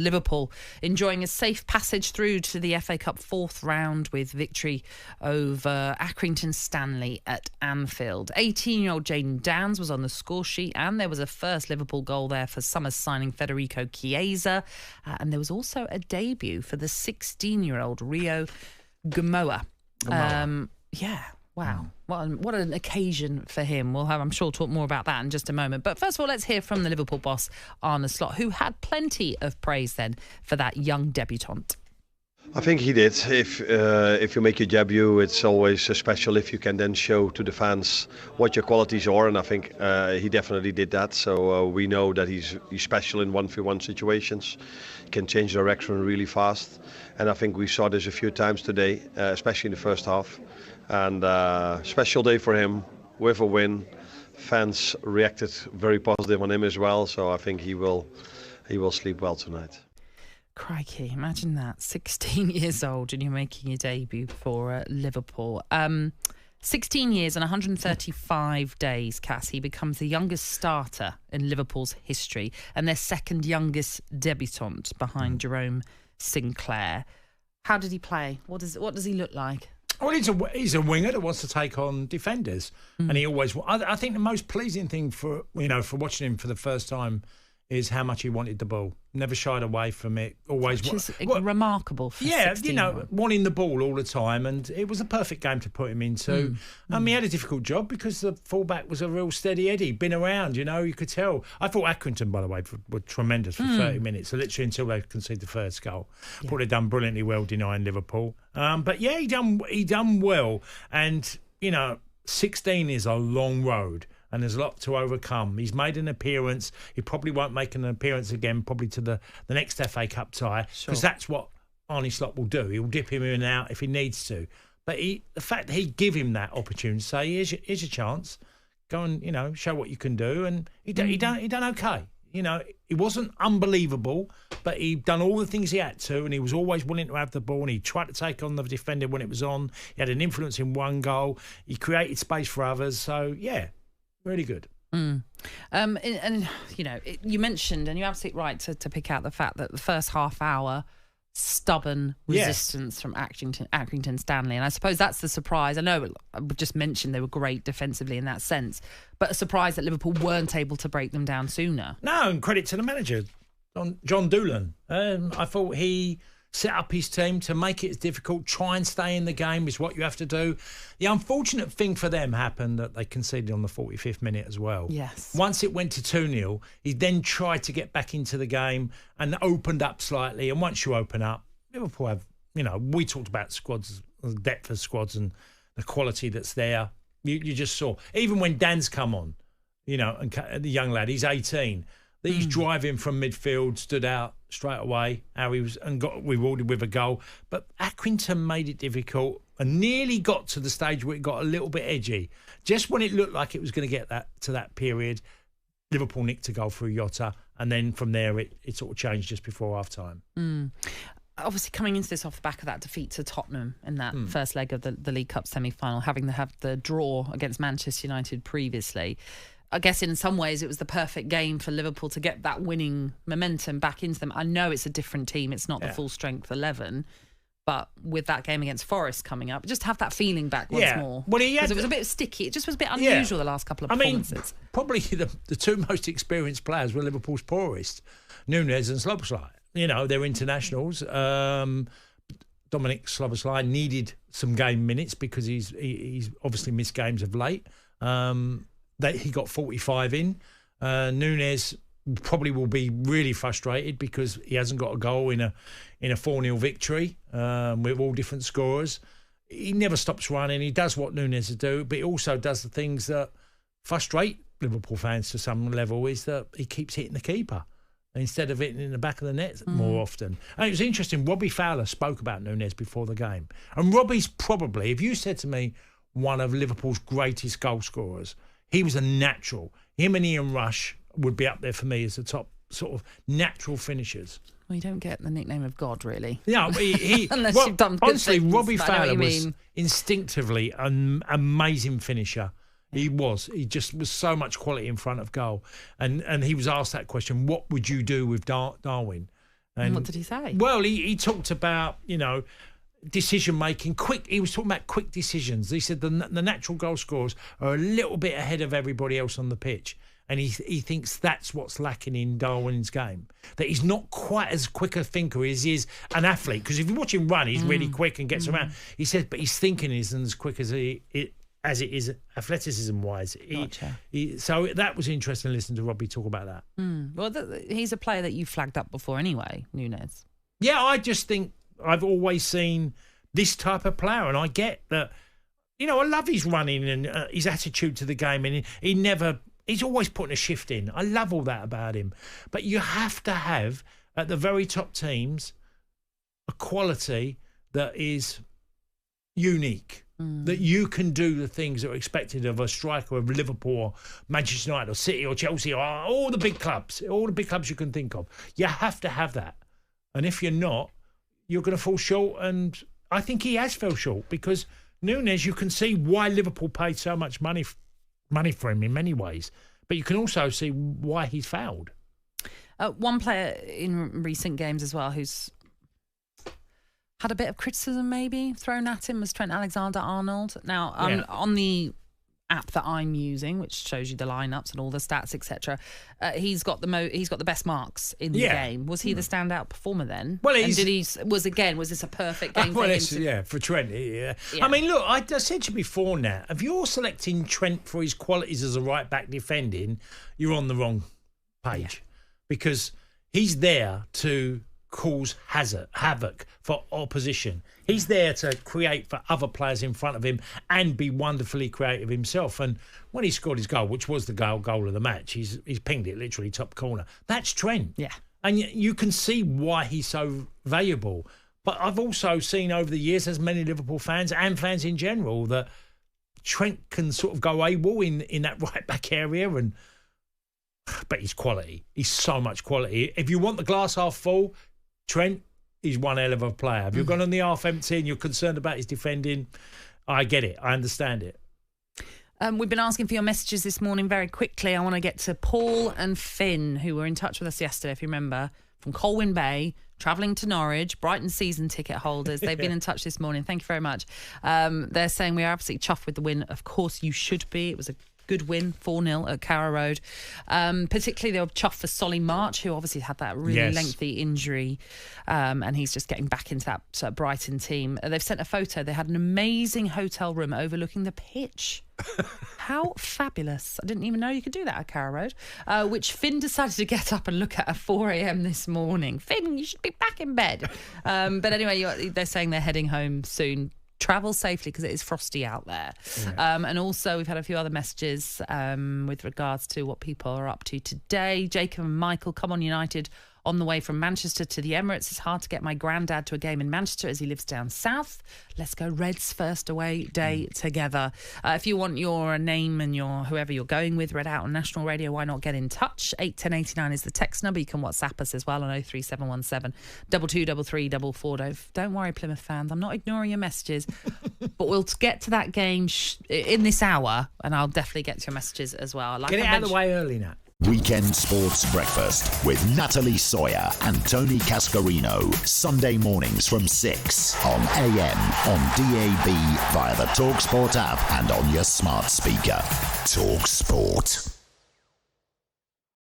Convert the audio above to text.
Liverpool enjoying a safe passage through to the FA Cup fourth round with victory over Accrington Stanley at Anfield. 18-year-old Jayden Downs was on the score sheet, and there was a first Liverpool goal there for summer signing Federico Chiesa. And there was also a debut for the 16-year-old Rio Ngumoha. Wow. What an occasion for him. We'll have, I'm sure, talk more about that in just a moment. But first of all, let's hear from the Liverpool boss, Arne Slot, who had plenty of praise then for that young debutant. I think he did. If you make your debut, it's always special if you can then show to the fans what your qualities are, and I think he definitely did that. So we know that he's special in 1v1 situations, can change direction really fast, and I think we saw this a few times today, especially in the first half. And special day for him with a win. Fans reacted very positive on him as well, so I think he will sleep well tonight. Crikey, imagine that. 16 years old and you're making your debut for Liverpool. 16 years and 135 days, Cass. He becomes the youngest starter in Liverpool's history and their second youngest debutant behind Jerome Sinclair. How did he play? What does he look like? Well, he's a winger that wants to take on defenders, and he always. I think the most pleasing thing for watching him for the first time is how much he wanted the ball. Never shied away from it. Always. Which is remarkable for 16. Wanting the ball all the time, and it was a perfect game to put him into. He had a difficult job because the fullback was a real steady Eddie. Been around, you could tell. I thought Accrington, by the way, were tremendous for 30 minutes, so literally until they conceded the first goal. I thought they'd done brilliantly well denying Liverpool. But yeah, he done well, and 16 is a long road. And there's a lot to overcome. He's made an appearance. He probably won't make an appearance again, probably to the next FA Cup tie, because that's what Arne Slot will do. He'll dip him in and out if he needs to. But the fact that he give him that opportunity, say, here's your chance, go and show what you can do, and he done okay. He wasn't unbelievable, but he done all the things he had to, and he was always willing to have the ball, and he tried to take on the defender when it was on. He had an influence in one goal. He created space for others. So yeah. Really good. You mentioned, and you're absolutely right to pick out the fact that the first half hour, stubborn resistance from Accrington Stanley. And I suppose that's the surprise. I know I just mentioned they were great defensively in that sense, but a surprise that Liverpool weren't able to break them down sooner. No, and credit to the manager, John Doolan. I thought he set up his team to make it as difficult, try and stay in the game is what you have to do. The unfortunate thing for them happened that they conceded on the 45th minute as well. Yes. Once it went to 2-0, he then tried to get back into the game and opened up slightly. And once you open up, Liverpool have, we talked about squads, the depth of squads and the quality that's there. You just saw, even when Dan's come on, and the young lad, he's 18, that he's driving from midfield, stood out straight away, how he was, and got rewarded with a goal. But Accrington made it difficult and nearly got to the stage where it got a little bit edgy. Just when it looked like it was going to get to that period, Liverpool nicked a goal through Jota, and then from there it sort of changed just before half-time. Obviously, coming into this off the back of that defeat to Tottenham in that first leg of the League Cup semi-final, having to have the draw against Manchester United previously, I guess in some ways it was the perfect game for Liverpool to get that winning momentum back into them. I know it's a different team. It's not the full strength 11. But with that game against Forest coming up, just have that feeling back once more. Well, because it was a bit sticky. It just was a bit unusual the last couple of performances. Probably the two most experienced players were Liverpool's poorest, Nunez and Szoboszlai. They're internationals. Dominic Szoboszlai needed some game minutes because he's obviously missed games of late. He got 45 in. Nunez probably will be really frustrated because he hasn't got a goal in a 4-0 victory with all different scorers. He never stops running. He does what Nunez do, but he also does the things that frustrate Liverpool fans to some level, is that he keeps hitting the keeper instead of hitting in the back of the net more often. And it was interesting, Robbie Fowler spoke about Nunez before the game. And Robbie's probably, if you said to me, one of Liverpool's greatest goal scorers, he was a natural. Him and Ian Rush would be up there for me as the top sort of natural finishers. Well, you don't get the nickname of God, really. Yeah, unless you've done good honestly, things, Robbie Fowler was mean. Instinctively an amazing finisher. He was. He just was so much quality in front of goal. And he was asked that question, what would you do with Darwin? And what did he say? Well, he talked about, decision making, quick. He was talking about quick decisions. He said the natural goal scorers are a little bit ahead of everybody else on the pitch. And he thinks that's what's lacking in Darwin's game. That he's not quite as quick a thinker as he is an athlete. Because if you watch him run, he's really quick and gets around. He says, but his thinking isn't as quick as it is athleticism-wise. Gotcha. So that was interesting to listen to Robbie talk about that. Well, he's a player that you flagged up before anyway, Nunez. Yeah, I just think I've always seen this type of player. And I get that, I love his running and his attitude to the game. And he's always putting a shift in. I love all that about him. But you have to have, at the very top teams, a quality that is unique, that you can do the things that are expected of a striker of Liverpool, or Manchester United or City or Chelsea or all the big clubs you can think of. You have to have that. And if you're not, you're going to fall short. And I think he has fell short because Nunez, you can see why Liverpool paid so much money for him in many ways, but you can also see why he's failed. One player in recent games as well who's had a bit of criticism maybe thrown at him was Trent Alexander-Arnold. Now, on the app that I'm using, which shows you the lineups and all the stats, etc., he's got the best marks in the game. Was he the standout performer then? Well, was this a perfect game for him? For Trent. Yeah. I mean, look, I said to you before now, if you're selecting Trent for his qualities as a right back defending, you're on the wrong page because he's there to cause havoc for opposition. He's there to create for other players in front of him and be wonderfully creative himself. And when he scored his goal, which was the goal of the match, he's pinged it literally top corner. That's Trent. Yeah. And you can see why he's so valuable. But I've also seen over the years, as many Liverpool fans and fans in general, that Trent can sort of go AWOL in that right back area. But he's quality. He's so much quality. If you want the glass half full, Trent is one hell of a player. If you've gone on the half empty and you're concerned about his defending, I get it. I understand it. We've been asking for your messages this morning very quickly. I want to get to Paul and Finn, who were in touch with us yesterday, if you remember, from Colwyn Bay, travelling to Norwich, Brighton season ticket holders. They've been in touch this morning. Thank you very much. They're saying we are absolutely chuffed with the win. Of course you should be. It was a good win, 4-0 at Carrow Road. Particularly they were chuffed for Solly March, who obviously had that really lengthy injury, and he's just getting back into that Brighton team. They've sent a photo. They had an amazing hotel room overlooking the pitch. How fabulous. I didn't even know you could do that at Carrow Road, which Finn decided to get up and look at 4 a.m. this morning. Finn, you should be back in bed. But anyway, they're saying they're heading home soon. Travel safely because it is frosty out there. And also we've had a few other messages with regards to what people are up to today. Jacob and Michael, come on United on the way from Manchester to the Emirates. It's hard to get my granddad to a game in Manchester as he lives down south. Let's go Reds first away day together. If you want your name and your whoever you're going with read out on national radio, why not get in touch? 81089 is the text number. You can WhatsApp us as well on 03717 223344. Don't worry, Plymouth fans, I'm not ignoring your messages, but we'll get to that game in this hour, and I'll definitely get to your messages as well. Get it out of the way early, Nat. Weekend Sports Breakfast with Natalie Sawyer and Tony Cascarino. Sunday mornings from 6 on AM, on DAB, via the talkSPORT app and on your smart speaker. talkSPORT.